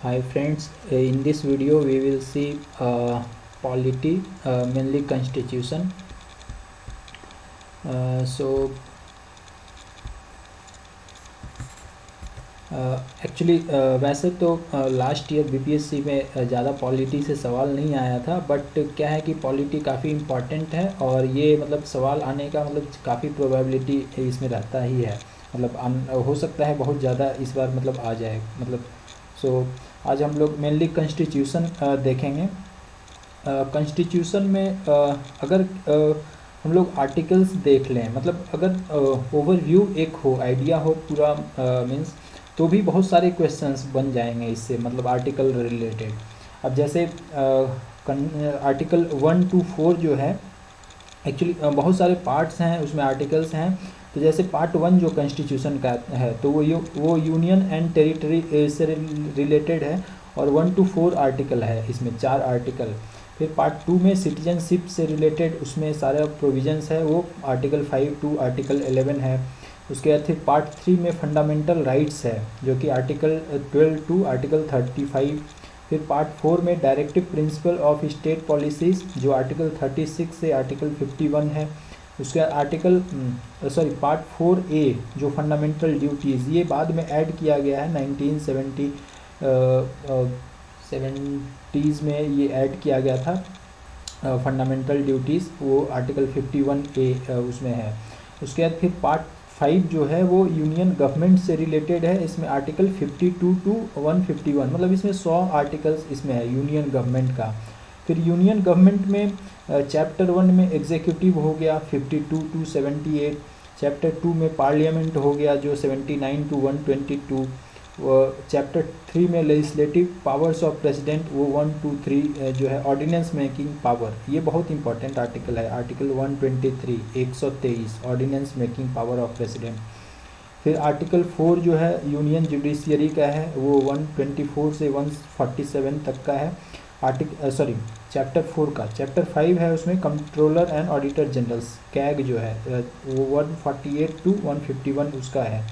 Hi friends, in this video we will see polity, mainly constitution. So actually वैसे तो last year BPSC में ज़्यादा polity से सवाल नहीं आया था, बट क्या है कि पॉलिटी काफ़ी इम्पॉर्टेंट है और ये मतलब सवाल आने का मतलब काफ़ी प्रोबेबिलिटी इसमें रहता ही है। मतलब हो सकता है बहुत ज़्यादा इस बार मतलब आ जाए मतलब। सो आज हम लोग मेनली कॉन्स्टिट्यूशन देखेंगे। कॉन्स्टिट्यूशन में अगर हम लोग आर्टिकल्स देख लें, मतलब अगर ओवरव्यू एक हो, आइडिया हो पूरा, मीन्स तो भी बहुत सारे क्वेश्चंस बन जाएंगे इससे, मतलब आर्टिकल रिलेटेड। अब जैसे आर्टिकल 1 to 4 जो है, एक्चुअली बहुत सारे पार्ट्स हैं उसमें, आर्टिकल्स हैं। तो जैसे पार्ट 1 जो कॉन्स्टिट्यूशन का है तो वो यूनियन एंड टेरिटरी से रिलेटेड है और 1 to 4 आर्टिकल है, इसमें 4 आर्टिकल। फिर पार्ट 2 में सिटीजनशिप से रिलेटेड, उसमें सारा प्रोविजंस है, वो आर्टिकल 5 to आर्टिकल 11 है। उसके बाद फिर पार्ट 3 में फंडामेंटल राइट्स है, जो कि आर्टिकल 12 to आर्टिकल 35। फिर पार्ट 4 में directive principle of state policies, जो आर्टिकल 36 से आर्टिकल 51 है। उसके आर्टिकल पार्ट 4A जो फंडामेंटल ड्यूटीज़, ये बाद में ऐड किया गया है 1970s में, ये ऐड किया गया था फंडामेंटल ड्यूटीज़, वो आर्टिकल 51A उसमें है। उसके बाद फिर पार्ट 5 जो है वो यूनियन गवर्नमेंट से रिलेटेड है, इसमें आर्टिकल 52 to 151, मतलब इसमें 100 आर्टिकल्स इसमें है यूनियन गवर्नमेंट का। फिर यूनियन गवर्नमेंट में चैप्टर 1 में एग्जीक्यूटिव हो गया 52 to 78, चैप्टर 2 में पार्लियामेंट हो गया जो 79 to 122, चैप्टर 3 में लेजिस्लेटिव पावर्स ऑफ प्रेसिडेंट, वो 1 to 3 जो है ऑर्डिनेंस मेकिंग पावर, ये बहुत इंपॉर्टेंट आर्टिकल है, article 123 123 ordinance making power of president. फिर आर्टिकल 4 जो है यूनियन जुडिशियरी का है, वो 124 से 147 तक का है। चैप्टर 4 का चैप्टर 5 है, उसमें controller and auditor generals CAG जो है, वो 148 to 151 उसका है।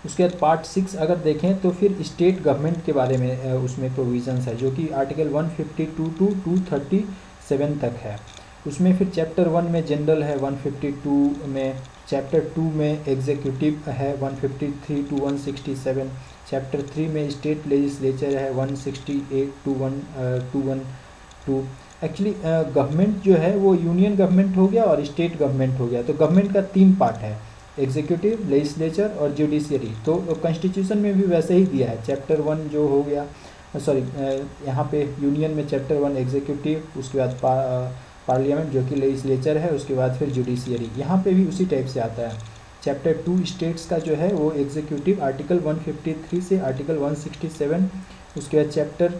उसके बाद पार्ट 6 अगर देखें तो फिर स्टेट गवर्नमेंट के बारे में उसमें प्रोविजंस है, जो कि आर्टिकल 152 to 237 तक है। उसमें फिर चैप्टर 1 में जनरल है 152 में, चैप्टर 2 में एग्जीक्यूटिव है 153 to 167, चैप्टर 3 में स्टेट लेजिस्लेचर है 168 to 212। एक्चुअली गवर्नमेंट जो है वो यूनियन गवर्नमेंट हो गया और स्टेट गवर्नमेंट हो गया, तो गवर्नमेंट का 3 पार्ट है, एग्जीक्यूटिव, लेजिस्लेचर और जुडिशियरी। तो कॉन्स्टिट्यूशन में भी वैसे ही दिया है, चैप्टर 1 जो हो गया, यहाँ पे यूनियन में चैप्टर 1 एग्जीक्यूटिव, उसके बाद पार्लियामेंट जो कि लेजिस्लेचर है, उसके बाद फिर जुडिशियरी, यहाँ पे भी उसी टाइप से आता है। चैप्टर 2 स्टेट्स का जो है वो एग्जीक्यूटिव आर्टिकल 153 से आर्टिकल 167, उसके बाद chapter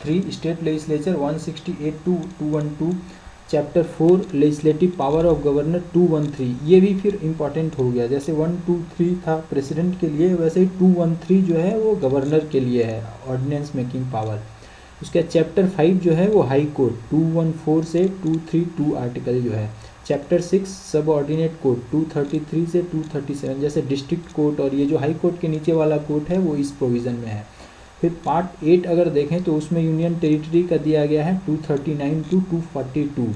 3 state legislature 168 to 212, chapter 4 legislative power of governor 213, ये भी फिर इम्पॉर्टेंट हो गया, जैसे 123 था प्रेसिडेंट के लिए, वैसे ही 213 जो है वो गवर्नर के लिए है, ऑर्डिनेंस मेकिंग पावर। उसके चैप्टर 5 जो है वो हाई कोर्ट 214 से 232 आर्टिकल जो है। चैप्टर 6 सब ऑर्डिनेट कोर्ट 233 से 237, जैसे डिस्ट्रिक्ट कोर्ट और ये जो हाई कोर्ट के नीचे वाला कोर्ट है वो इस प्रोविज़न में है। फिर पार्ट 8 अगर देखें तो उसमें यूनियन टेरिटरी का दिया गया है 239 to 242।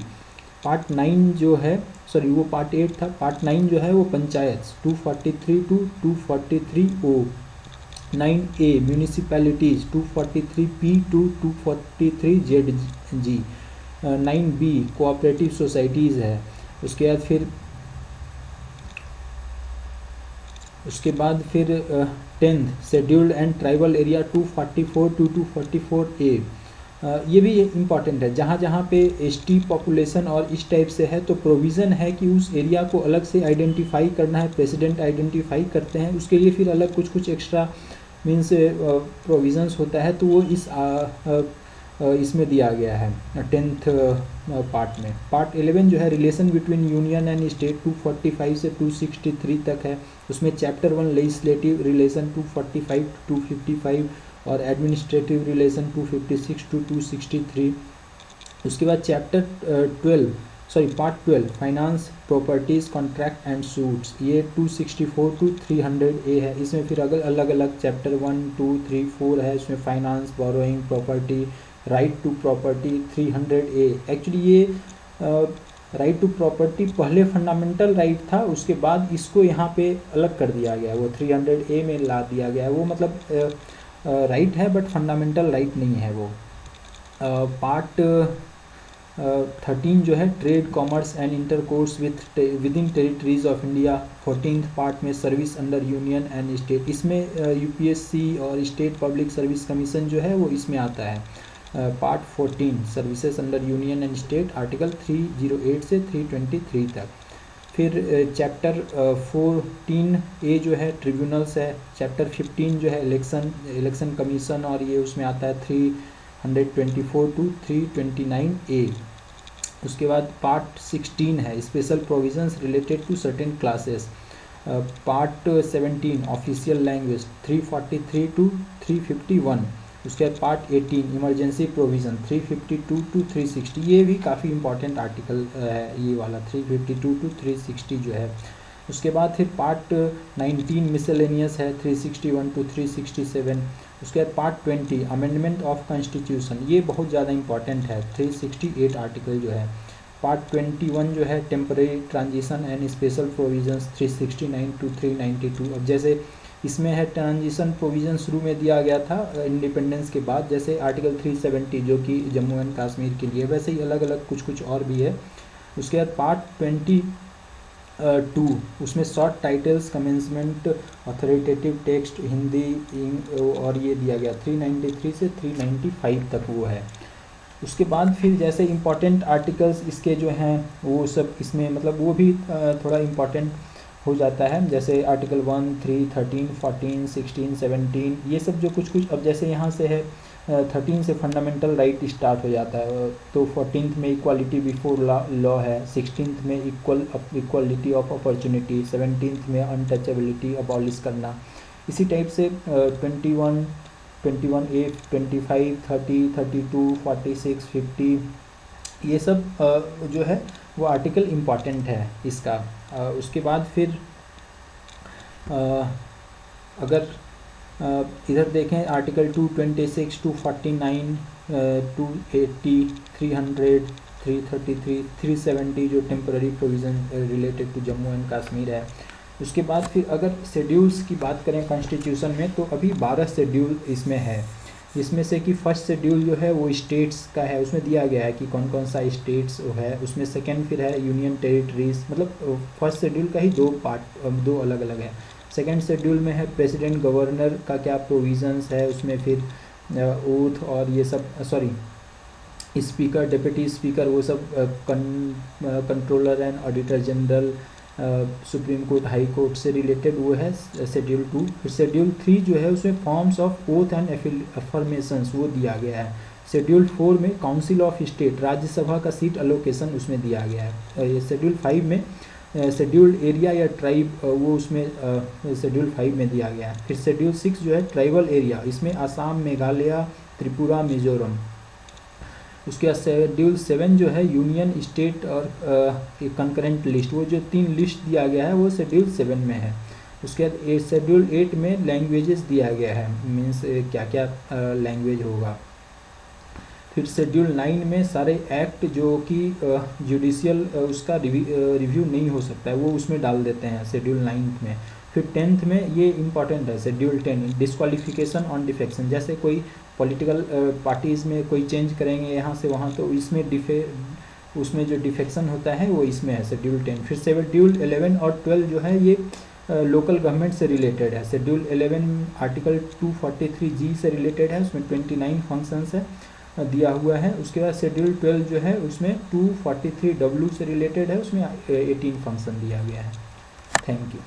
पार्ट 9 जो है, वो पार्ट 8 था, पार्ट 9 जो है वो panchayat 243 to 243O, 9A municipalities 243P to 243ZG, 9B cooperative societies है। उसके बाद फिर 10th scheduled and tribal area 244 to 244A, ये भी इम्पॉर्टेंट है, जहाँ जहाँ पे एसटी पॉपुलेशन और इस टाइप से है तो प्रोविज़न है कि उस एरिया को अलग से आइडेंटिफाई करना है, प्रेसिडेंट आइडेंटिफाई करते हैं, उसके लिए फिर अलग कुछ एक्स्ट्रा मीन्स प्रोविज़न्स होता है, तो वो इसमें दिया गया है 10th पार्ट में। पार्ट 11 जो है relation between union and state 245 से 263 तक है, उसमें चैप्टर 1 लेजिस्लेटिव रिलेशन 245 to 255 और एडमिनिस्ट्रेटिव रिलेशन 256 to 263। उसके बाद chapter 12 sorry part 12 finance properties contract and suits, ये 264 टू 300A है। इसमें फिर अगर अलग अलग चैप्टर 1 2 3 4 है, इसमें finance, borrowing, property, right to property 300A। Actually ये राइट टू प्रॉपर्टी पहले फंडामेंटल राइट था, उसके बाद इसको यहाँ पे अलग कर दिया गया है, वो 300A में ला दिया गया है। वो मतलब राइट है बट फंडामेंटल राइट नहीं है वो। पार्ट 13 जो है trade, commerce and intercourse within territories of India. 14th part में service under union and state, इसमें यूपीएससी और स्टेट पब्लिक सर्विस कमीशन जो है वो इसमें आता है। Part 14 services under union and state, article 308 से 323 तक। फिर चैप्टर 14A जो है ट्रिब्यूनल्स है। चैप्टर 15 जो है इलेक्शन कमीशन, और ये उसमें आता है 324 टू 329A। उसके बाद पार्ट 16 है special provisions related to certain classes. Part 17 official language 343 to 351। उसके बाद पार्ट 18 इमरजेंसी प्रोविज़न 352 टू 360। ये भी काफ़ी इंपॉर्टेंट आर्टिकल है ये वाला 352 टू 360 जो है। उसके बाद फिर पार्ट 19 मिसलेनियस है 361 टू 367। उसके बाद पार्ट 20 अमेंडमेंट ऑफ कॉन्स्टिट्यूशन, ये बहुत ज़्यादा इंपॉर्टेंट है 368 आर्टिकल जो है। पार्ट 21 जो है temporary transition and special provisions 369 to 392। अब जैसे इसमें है ट्रांजिशन प्रोविज़न शुरू में दिया गया था इंडिपेंडेंस के बाद, जैसे आर्टिकल 370 जो कि जम्मू एंड कश्मीर के लिए, वैसे ही अलग अलग कुछ कुछ और भी है। उसके बाद पार्ट 22 उसमें short titles, commencement, authoritative text, Hindi, और ये दिया गया 393 से 395 तक वो है। उसके बाद फिर जैसे इम्पॉर्टेंट आर्टिकल्स इसके जो हैं वो सब इसमें मतलब वो भी थोड़ा इम्पॉर्टेंट हो जाता है, जैसे आर्टिकल 1, 3, 13, 14, 16, 17, ये सब जो कुछ कुछ। अब जैसे यहाँ से है 13 से फंडामेंटल राइट स्टार्ट हो जाता है, तो 14th में इक्वालिटी बिफोर लॉ है, 16th में इक्वलिटी ऑफ अपॉर्चुनिटी, 17th में अनटचेबिलिटी अबॉलिश करना। इसी टाइप से 21, 21A, 25, 30, 32, 46, 50, ये सब जो है वो आर्टिकल इम्पॉर्टेंट है इसका। उसके बाद फिर अगर इधर देखें आर्टिकल 226, 249, 280, 300, 333, 370 जो temporary provision related to Jammu and Kashmir है। उसके बाद फिर अगर शेड्यूल्स की बात करें कॉन्स्टिट्यूशन में, तो अभी 12 शेड्यूल इसमें है, जिसमें से कि फर्स्ट शेड्यूल जो है वो स्टेट्स का है, उसमें दिया गया है कि कौन कौन सा स्टेट्स है उसमें। सेकंड फिर है यूनियन टेरिटरीज, मतलब फर्स्ट शेड्यूल का ही दो अलग अलग है। सेकंड शेड्यूल में है प्रेसिडेंट गवर्नर का क्या प्रोविजंस है उसमें, फिर ओथ और ये सब, सॉरी स्पीकर, डिप्टी स्पीकर, वो सब, controller and auditor general, supreme court, high court से रिलेटेड वो है शेड्यूल 2। फिर शेड्यूल 3 जो है उसमें forms of oath and affirmations वो दिया गया है। शेड्यूल 4 में काउंसिल ऑफ स्टेट, राज्यसभा का सीट अलोकेशन उसमें दिया गया है। ये शेड्यूल 5 में शेड्यूल्ड एरिया या ट्राइब, वो उसमें शेड्यूल 5 में दिया गया है। फिर शेड्यूल 6 जो है ट्राइबल एरिया, इसमें आसाम, मेघालय, त्रिपुरा, मिजोरम। उसके बाद शेड्यूल 7 जो है यूनियन, स्टेट और कंकरेंट लिस्ट, वो जो 3 लिस्ट दिया गया है वो शेड्यूल 7 में है। उसके बाद शेड्यूल 8 में लैंग्वेजेस दिया गया है, मीन्स क्या क्या लैंग्वेज होगा। फिर शेड्यूल 9 में सारे एक्ट जो कि जुडिशियल उसका रिव्यू नहीं हो सकता है वो उसमें डाल देते हैं शेड्यूल 9 में। फिर 10th में ये इंपॉर्टेंट है शेड्यूल 10 डिस्क्वालिफिकेशन ऑन डिफेक्शन, जैसे कोई पॉलिटिकल पार्टीज़ में कोई चेंज करेंगे यहाँ से वहाँ, तो इसमें उसमें जो डिफेक्शन होता है वो इसमें है शेड्यूल 10। फिर शेड्यूल 11 और 12 जो है ये लोकल गवर्नमेंट से रिलेटेड है। शेड्यूल 11 आर्टिकल 243G से रिलेटेड है, उसमें 29 फंक्शंस है दिया हुआ है। उसके बाद शेड्यूल 12 जो है उसमें 243W से रिलेटेड है, उसमें 18 फंक्शन दिया गया है। Thank you.